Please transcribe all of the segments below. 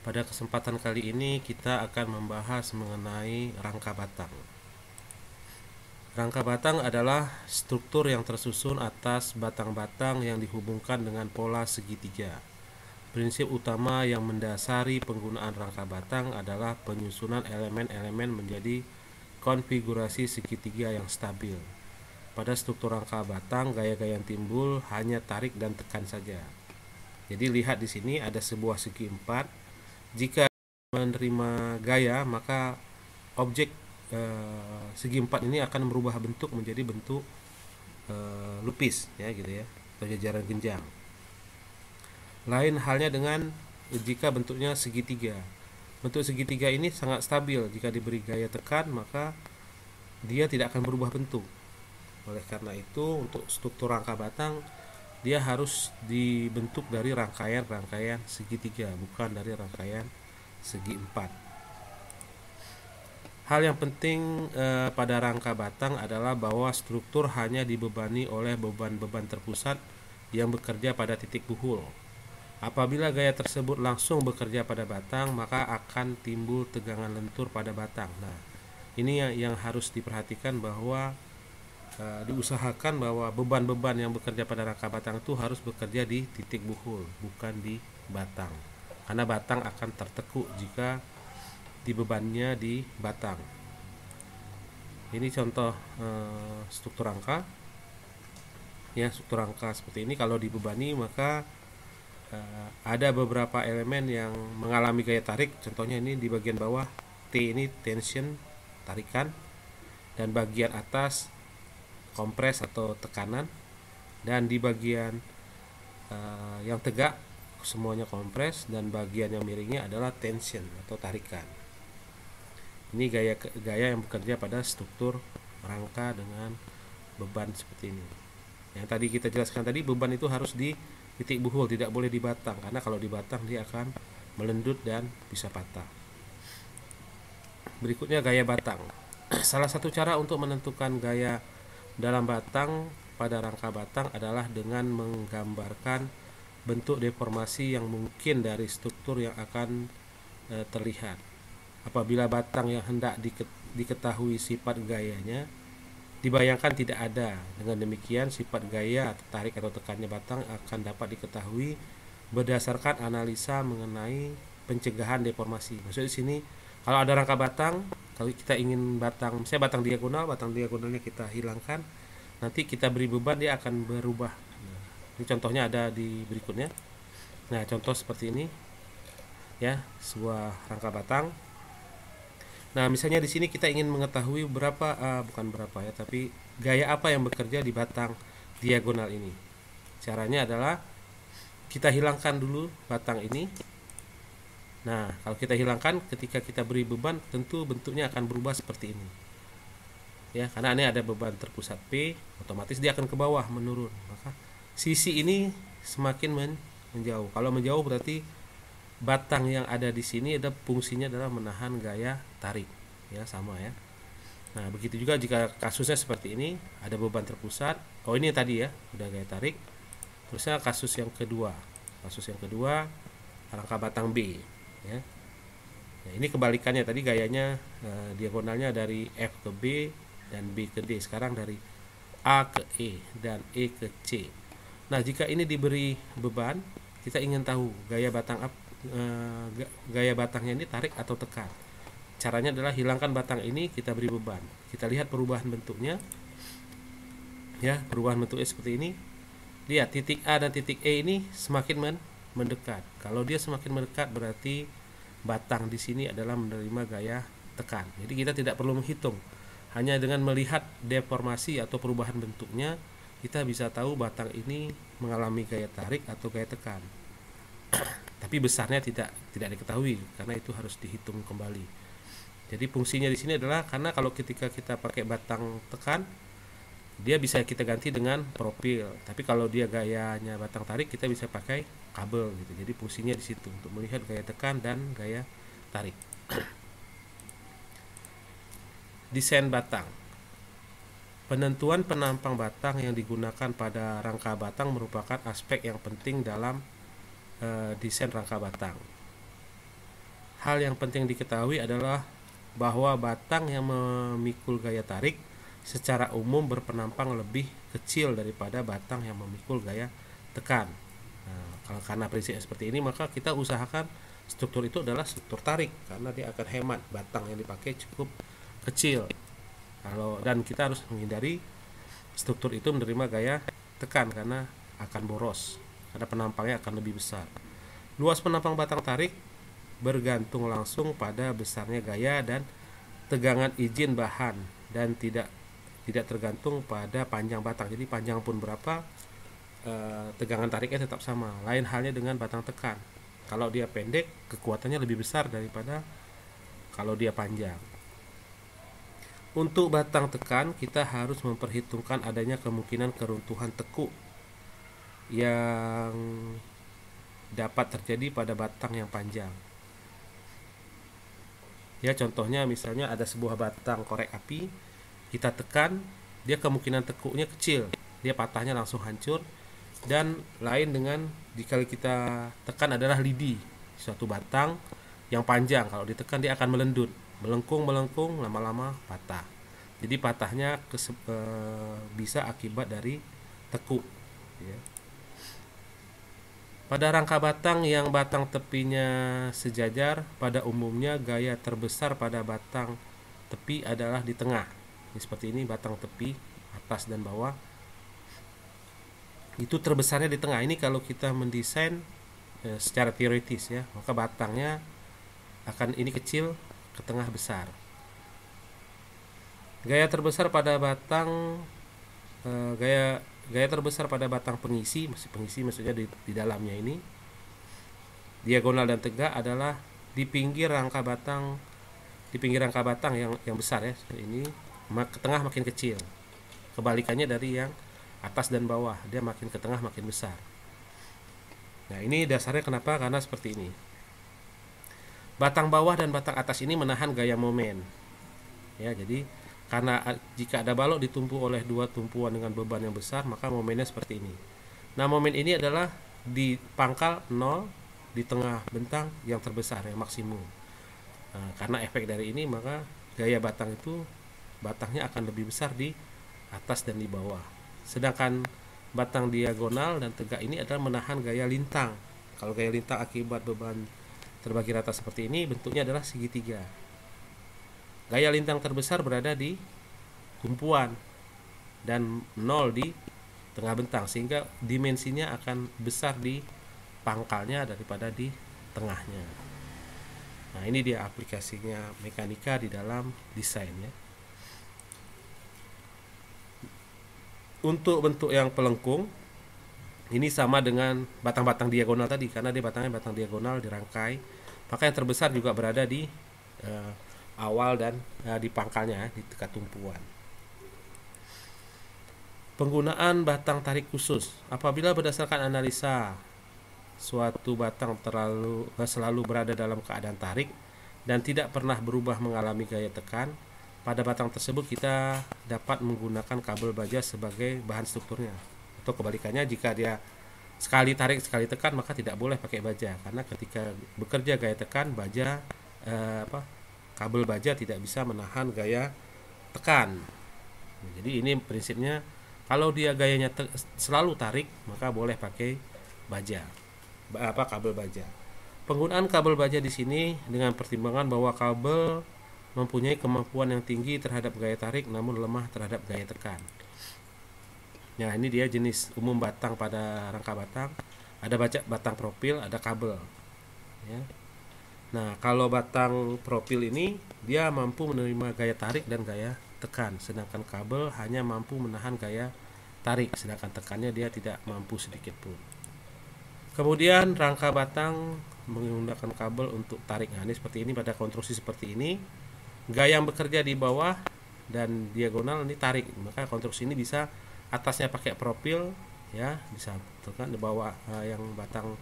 Pada kesempatan kali ini kita akan membahas mengenai rangka batang. Rangka batang adalah struktur yang tersusun atas batang-batang yang dihubungkan dengan pola segitiga. Prinsip utama yang mendasari penggunaan rangka batang adalah penyusunan elemen-elemen menjadi konfigurasi segitiga yang stabil. Pada struktur rangka batang, gaya-gaya yang timbul hanya tarik dan tekan saja. Jadi lihat di sini ada sebuah segi empat. Jika menerima gaya, maka objek segi empat ini akan merubah bentuk menjadi bentuk lupis, ya gitu ya, atau jajaran genjang. Lain halnya dengan jika bentuknya segitiga. Bentuk segitiga ini sangat stabil. Jika diberi gaya tekan, maka dia tidak akan berubah bentuk. Oleh karena itu, untuk struktur rangka batang, dia harus dibentuk dari rangkaian-rangkaian segitiga, bukan dari rangkaian segi empat. Hal yang penting pada rangka batang adalah bahwa struktur hanya dibebani oleh beban-beban terpusat yang bekerja pada titik buhul. Apabila gaya tersebut langsung bekerja pada batang, maka akan timbul tegangan lentur pada batang. Nah, ini yang harus diperhatikan, bahwa diusahakan bahwa beban-beban yang bekerja pada rangka batang itu harus bekerja di titik buhul, bukan di batang. Karena batang akan tertekuk jika dibebannya di batang. Ini contoh struktur rangka. Ya, struktur rangka seperti ini kalau dibebani maka ada beberapa elemen yang mengalami gaya tarik. Contohnya ini di bagian bawah, T ini tension, tarikan, dan bagian atas kompres atau tekanan, dan di bagian yang tegak semuanya kompres, dan bagian yang miringnya adalah tension atau tarikan. Ini gaya yang bekerja pada struktur rangka dengan beban seperti ini. Yang tadi kita jelaskan tadi, beban itu harus di titik buhul, tidak boleh di batang, karena kalau di batang dia akan melendut dan bisa patah. Berikutnya gaya batang. Salah satu cara untuk menentukan gaya dalam batang pada rangka batang adalah dengan menggambarkan bentuk deformasi yang mungkin dari struktur yang akan terlihat. Apabila batang yang hendak diketahui sifat gayanya dibayangkan tidak ada, dengan demikian sifat gaya, tarik atau tekannya batang akan dapat diketahui berdasarkan analisa mengenai pencegahan deformasi. Maksudnya di sini kalau ada rangka batang, kalau kita ingin batang, misalnya batang diagonalnya kita hilangkan, nanti kita beri beban, dia akan berubah. Nah, ini contohnya ada di berikutnya. Nah, contoh seperti ini, ya, sebuah rangka batang. Nah, misalnya di sini kita ingin mengetahui bukan berapa ya, tapi gaya apa yang bekerja di batang diagonal ini. Caranya adalah kita hilangkan dulu batang ini. Nah, kalau kita hilangkan, ketika kita beri beban, tentu bentuknya akan berubah seperti ini. Ya, karena ini ada beban terpusat P, otomatis dia akan ke bawah, menurun. Maka sisi ini semakin menjauh. Kalau menjauh berarti batang yang ada di sini ada fungsinya adalah menahan gaya tarik, ya, sama ya. Nah, begitu juga jika kasusnya seperti ini, ada beban terpusat. Oh, ini tadi ya, udah gaya tarik. Terusnya kasus yang kedua rangka batang B, ya. Nah, ini kebalikannya, tadi gayanya diagonalnya dari F ke B dan B ke D. Sekarang dari A ke E dan E ke C. Nah, jika ini diberi beban, kita ingin tahu gaya batangnya ini tarik atau tekan. Caranya adalah hilangkan batang ini, kita beri beban. Kita lihat perubahan bentuknya. Ya, perubahan bentuknya seperti ini. Lihat titik A dan titik E ini semakin mendekat. Kalau dia semakin mendekat berarti batang di sini adalah menerima gaya tekan. Jadi kita tidak perlu menghitung. Hanya dengan melihat deformasi atau perubahan bentuknya, kita bisa tahu batang ini mengalami gaya tarik atau gaya tekan. Tapi besarnya tidak diketahui, karena itu harus dihitung kembali. Jadi fungsinya di sini adalah, karena kalau ketika kita pakai batang tekan, dia bisa kita ganti dengan profil. Tapi kalau dia gayanya batang tarik, kita bisa pakai kabel gitu. Jadi fungsinya di situ untuk melihat gaya tekan dan gaya tarik. Desain batang. Penentuan penampang batang yang digunakan pada rangka batang merupakan aspek yang penting dalam desain rangka batang. hal yang penting diketahui adalah bahwa batang yang memikul gaya tarik secara umum berpenampang lebih kecil daripada batang yang memikul gaya tekan. Nah, kalau karena prinsip seperti ini, maka kita usahakan struktur itu adalah struktur tarik karena dia akan hemat, batang yang dipakai cukup kecil. Dan kita harus menghindari struktur itu menerima gaya tekan karena akan boros, karena penampangnya akan lebih besar. Luas penampang batang tarik bergantung langsung pada besarnya gaya dan tegangan izin bahan, dan tidak tergantung pada panjang batang. Jadi panjang pun berapa, tegangan tariknya tetap sama. Lain halnya dengan batang tekan. Kalau dia pendek, kekuatannya lebih besar daripada kalau dia panjang. Untuk batang tekan, kita harus memperhitungkan adanya kemungkinan keruntuhan tekuk yang dapat terjadi pada batang yang panjang. Ya, contohnya misalnya ada sebuah batang korek api, kita tekan, dia kemungkinan tekuknya kecil, dia patahnya langsung hancur. Dan lain dengan jika kita tekan adalah lidi, suatu batang yang panjang, kalau ditekan dia akan melendut, melengkung, lama-lama patah. Jadi patahnya bisa akibat dari tekuk, ya. Pada rangka batang yang batang tepinya sejajar, pada umumnya gaya terbesar pada batang tepi adalah di tengah. Seperti ini batang tepi, atas dan bawah. Itu terbesarnya di tengah. Ini kalau kita mendesain secara teoritis, ya, maka batangnya akan ini kecil, ke tengah besar. Gaya terbesar pada batang gaya terbesar pada batang pengisi maksudnya di dalamnya ini, diagonal dan tegak, adalah di pinggir rangka batang yang besar, ya, seperti ini. Ke tengah makin kecil. Kebalikannya dari yang atas dan bawah, dia makin ke tengah makin besar. Nah, ini dasarnya kenapa? Karena seperti ini. Batang bawah dan batang atas ini menahan gaya momen. Ya, jadi karena jika ada balok ditumpu oleh dua tumpuan dengan beban yang besar, maka momennya seperti ini. Nah, momen ini adalah di pangkal 0 di tengah bentang yang terbesar, yang maksimum. Nah, karena efek dari ini, maka gaya batangnya akan lebih besar di atas dan di bawah. Sedangkan batang diagonal dan tegak ini adalah menahan gaya lintang. Kalau gaya lintang akibat beban terbagi rata seperti ini, bentuknya adalah segitiga. Gaya lintang terbesar berada di tumpuan dan 0 di tengah bentang, sehingga dimensinya akan besar di pangkalnya daripada di tengahnya. Nah, ini dia aplikasinya mekanika di dalam desain, ya. Untuk bentuk yang pelengkung, ini sama dengan batang-batang diagonal tadi, karena dia batangnya batang diagonal dirangkai, maka yang terbesar juga berada di awal dan di pangkalnya, di dekat tumpuan. Penggunaan batang tarik khusus. Apabila berdasarkan analisa suatu batang selalu berada dalam keadaan tarik dan tidak pernah berubah mengalami gaya tekan, pada batang tersebut kita dapat menggunakan kabel baja sebagai bahan strukturnya. Atau kebalikannya, jika dia sekali tarik sekali tekan, maka tidak boleh pakai baja, karena ketika bekerja gaya tekan, kabel baja tidak bisa menahan gaya tekan. Jadi ini prinsipnya, kalau dia gayanya selalu tarik, maka boleh pakai baja, kabel baja. Penggunaan kabel baja di sini dengan pertimbangan bahwa kabel mempunyai kemampuan yang tinggi terhadap gaya tarik namun lemah terhadap gaya tekan. Nah, ini dia jenis umum batang pada rangka batang. Ada batang profil, ada kabel, ya. Nah, kalau batang profil ini dia mampu menerima gaya tarik dan gaya tekan, sedangkan kabel hanya mampu menahan gaya tarik, sedangkan tekannya dia tidak mampu sedikit pun. Kemudian rangka batang menggunakan kabel untuk tarik. Nah, ini seperti ini, pada konstruksi seperti ini, gaya yang bekerja di bawah dan diagonal ini tarik, maka konstruksi ini bisa atasnya pakai profil, ya, bisa tekan di bawah, yang batang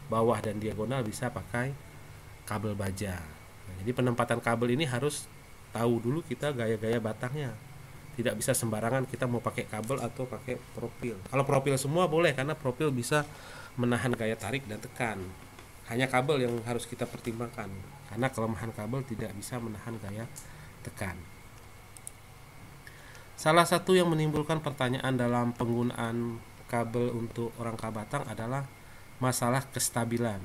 bawah dan diagonal bisa pakai kabel baja. Nah, jadi penempatan kabel ini harus tahu dulu kita gaya-gaya batangnya. Tidak bisa sembarangan kita mau pakai kabel atau pakai profil. Kalau profil semua boleh, karena profil bisa menahan gaya tarik dan tekan. Hanya kabel yang harus kita pertimbangkan, karena kelemahan kabel tidak bisa menahan gaya tekan. Salah satu yang menimbulkan pertanyaan dalam penggunaan kabel untuk rangka batang adalah masalah kestabilan.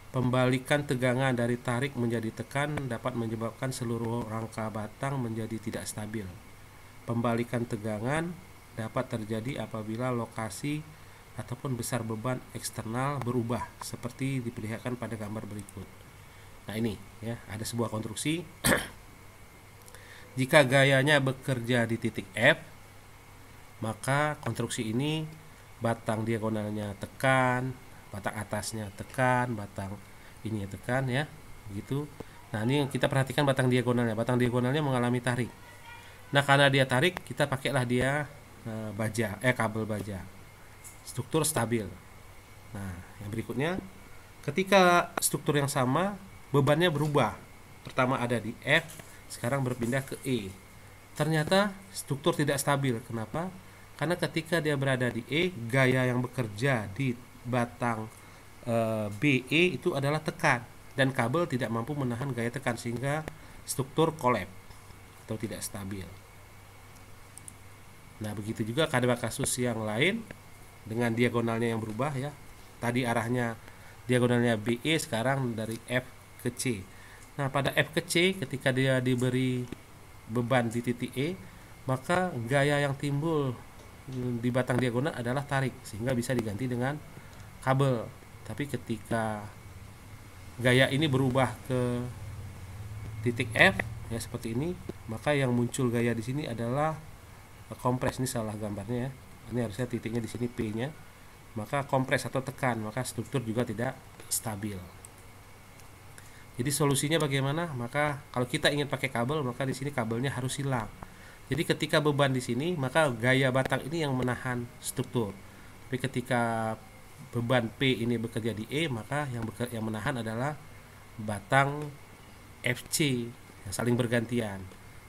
Pembalikan tegangan dari tarik menjadi tekan dapat menyebabkan seluruh rangka batang menjadi tidak stabil. Pembalikan tegangan dapat terjadi apabila lokasi ataupun besar beban eksternal berubah seperti diperlihatkan pada gambar berikut. Nah ini ya, ada sebuah konstruksi. Jika gayanya bekerja di titik F, maka konstruksi ini batang diagonalnya tekan, batang atasnya tekan, batang ini tekan ya, begitu. Nah ini yang kita perhatikan batang diagonalnya. Batang diagonalnya mengalami tarik. Nah karena dia tarik, kita pakailah dia kabel baja. Struktur stabil. Nah yang berikutnya, ketika struktur yang sama, bebannya berubah. Pertama ada di F, sekarang berpindah ke E. Ternyata struktur tidak stabil. Kenapa? Karena ketika dia berada di E, gaya yang bekerja di batang BE itu adalah tekan, dan kabel tidak mampu menahan gaya tekan sehingga struktur collapse atau tidak stabil. Nah begitu juga pada kasus yang lain dengan diagonalnya yang berubah ya. Tadi arahnya diagonalnya BE, sekarang dari F ke C. Nah pada F ke C, ketika dia diberi beban di titik E, maka gaya yang timbul di batang diagonal adalah tarik, sehingga bisa diganti dengan kabel. Tapi ketika gaya ini berubah ke titik F ya seperti ini, maka yang muncul gaya di sini adalah kompres. Ini salah gambarnya ya. Ini harusnya titiknya di sini P-nya. Maka kompres atau tekan, maka struktur juga tidak stabil. Jadi solusinya bagaimana? Maka kalau kita ingin pakai kabel, maka di sini kabelnya harus hilang. Jadi ketika beban di sini, maka gaya batang ini yang menahan struktur. Tapi ketika beban P ini bekerja di E, maka yang menahan adalah batang FC yang saling bergantian.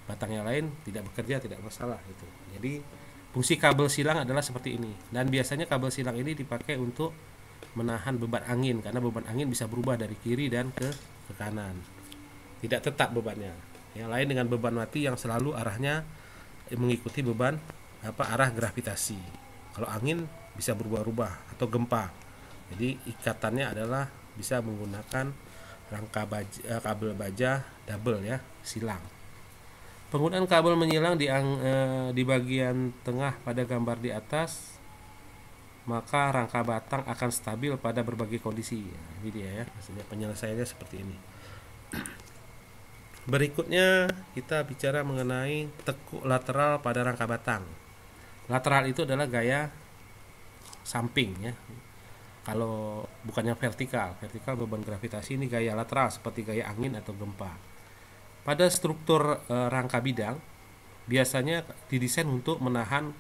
Batang yang lain tidak bekerja, tidak masalah itu. Jadi fungsi kabel silang adalah seperti ini. Dan biasanya kabel silang ini dipakai untuk menahan beban angin, karena beban angin bisa berubah dari kiri dan ke kanan, tidak tetap bebannya. Yang lain dengan beban mati yang selalu arahnya mengikuti beban arah gravitasi. Kalau angin bisa berubah-ubah atau gempa, jadi ikatannya adalah bisa menggunakan rangka baja, kabel baja double ya, silang. Penggunaan kabel menyilang di bagian tengah pada gambar di atas, maka rangka batang akan stabil pada berbagai kondisi. Ini dia ya, maksudnya penyelesaiannya seperti ini. Berikutnya kita bicara mengenai tekuk lateral pada rangka batang. Lateral itu adalah gaya samping ya. Kalau bukannya vertikal beban gravitasi, ini gaya lateral seperti gaya angin atau gempa. Pada struktur rangka bidang biasanya didesain untuk menahan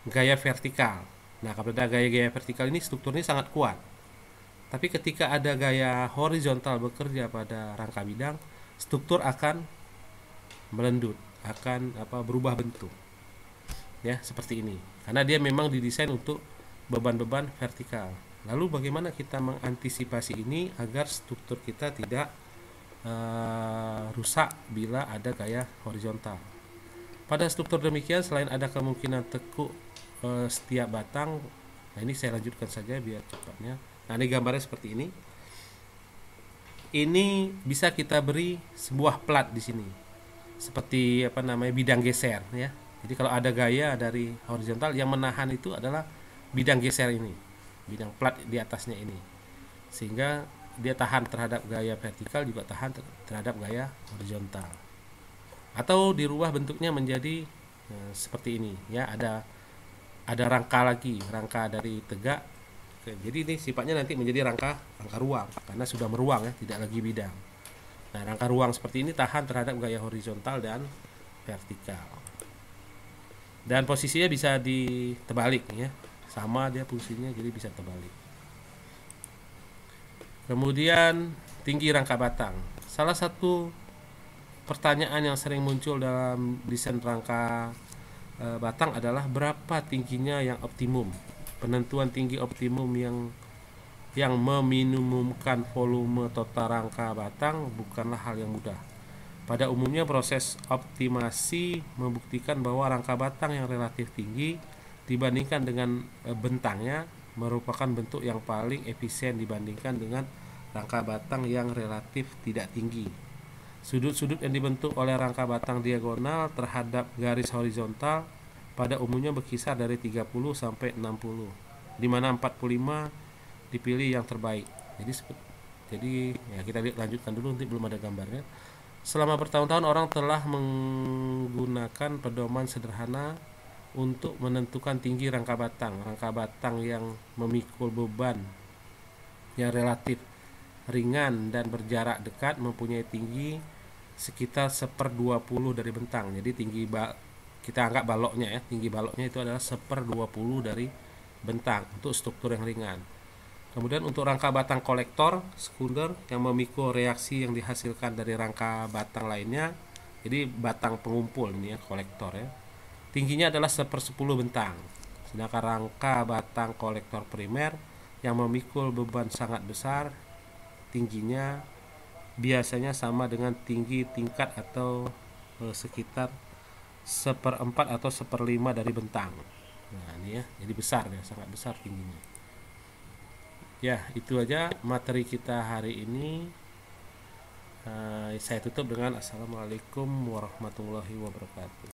gaya vertikal. Nah, pada gaya-gaya vertikal ini strukturnya sangat kuat. Tapi ketika ada gaya horizontal bekerja pada rangka bidang, struktur akan melendut, akan berubah bentuk. Ya, seperti ini. Karena dia memang didesain untuk beban-beban vertikal. Lalu bagaimana kita mengantisipasi ini agar struktur kita tidak rusak bila ada gaya horizontal? Pada struktur demikian, selain ada kemungkinan tekuk setiap batang, nah ini saya lanjutkan saja biar cepatnya. Nah ini gambarnya seperti ini. Ini bisa kita beri sebuah plat di sini, seperti bidang geser ya. Jadi kalau ada gaya dari horizontal, yang menahan itu adalah bidang geser ini, bidang plat di atasnya ini, sehingga dia tahan terhadap gaya vertikal, juga tahan terhadap gaya horizontal. Atau dirubah bentuknya menjadi seperti ini ya, ada rangka lagi, rangka dari tegak. Oke, jadi ini sifatnya nanti menjadi rangka ruang, karena sudah meruang ya, tidak lagi bidang. Nah rangka ruang seperti ini tahan terhadap gaya horizontal dan vertikal, dan posisinya bisa diterbalik ya, sama dia fungsinya, jadi bisa terbalik. Kemudian tinggi rangka batang. Salah satu pertanyaan yang sering muncul dalam desain rangka batang adalah berapa tingginya yang optimum. Penentuan tinggi optimum yang yang meminimumkan volume total rangka batang bukanlah hal yang mudah. Pada umumnya proses optimasi membuktikan bahwa rangka batang yang relatif tinggi dibandingkan dengan bentangnya merupakan bentuk yang paling efisien dibandingkan dengan rangka batang yang relatif tidak tinggi. Sudut-sudut yang dibentuk oleh rangka batang diagonal terhadap garis horizontal pada umumnya berkisar dari 30 sampai 60, di mana 45 dipilih yang terbaik. Jadi ya kita lanjutkan dulu, nanti belum ada gambarnya. Selama bertahun-tahun orang telah menggunakan pedoman sederhana untuk menentukan tinggi rangka batang. Rangka batang yang memikul beban yang relatif ringan dan berjarak dekat mempunyai tinggi sekitar 1/20 dari bentang. Jadi tinggi kita anggap baloknya ya, tinggi baloknya itu adalah 1/20 dari bentang untuk struktur yang ringan. Kemudian untuk rangka batang kolektor sekunder yang memikul reaksi yang dihasilkan dari rangka batang lainnya, jadi batang pengumpul ini ya, kolektor ya, tingginya adalah 1/10 bentang. Sedangkan rangka batang kolektor primer yang memikul beban sangat besar, tingginya biasanya sama dengan tinggi tingkat atau sekitar 1/4 atau 1/5 dari bentang. Nah ini ya, jadi besar ya, sangat besar tingginya. Ya, itu aja materi kita hari ini. Saya tutup dengan Assalamualaikum warahmatullahi wabarakatuh.